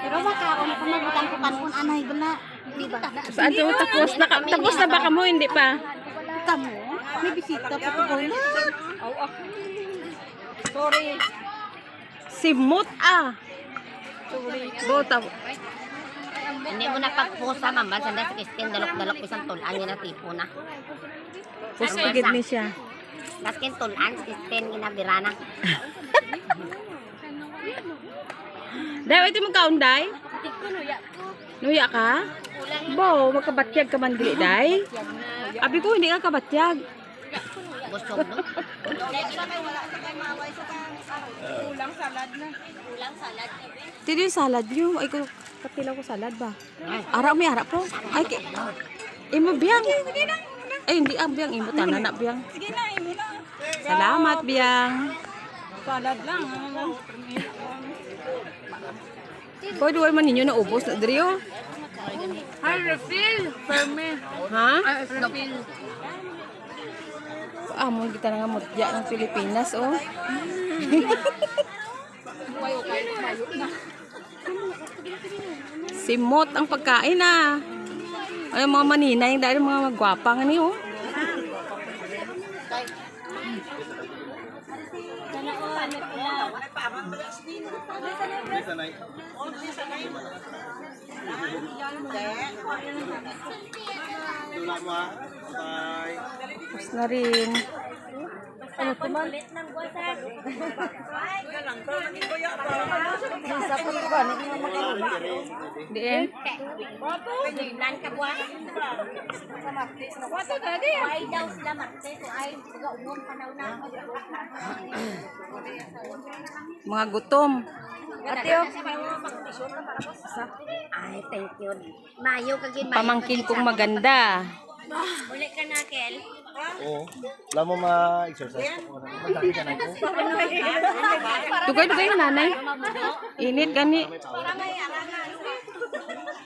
Pero makaon ko mabutan ko anay gala. Di ba? Saan to tapos? Tapos na ba kamo? Hindi pa? Kamu, may bisita pa ko na. Sorry. Simot ah. Bota. Hindi mo napagpusa, ma'am. Sanda sa Kristin, dalok-dalok isang tulan niya na tipo na. Puspagid ni siya. Maskin tulan, Kristin, ginabirana. Day, ito mong kaunday? Nuya ka? Bo, magkabatyag ka man gili, day. Abi ko, hindi ka kabatyag. Gusto mo? Ulang salad na. Tito yung salad nyo. Ay, katilaw ko salad ba? Ara, may ara po. Ay, imo biyang. Ay, hindi ang biyang. Imo tanan na biyang. Sige na, imo na. Salamat, biyang. Salad lang. Pwede wala man ninyo na ubos na drio. Ay, refill. Perme. Ha? Ay, refill. Amon kita nga mutya ng Pilipinas, oh. Simot ang pagkain, ah. Ay, mga maninay, dahil mga magwapa nga niyo, oh. Tapos na rin. Ano to man? Diin. Nan ka buwan. Wato tadi. Ay daw sila marte. So ay, pag-umong panaw na. Mga gutom. Ay, thank you. Mayo kagin mayo. Pamangkin kong maganda. Uli ka na, Kel. Oo. Alam mo ma-exercise ko. Madami ka na ito. Tugay-tugay yung nanay. Init gani.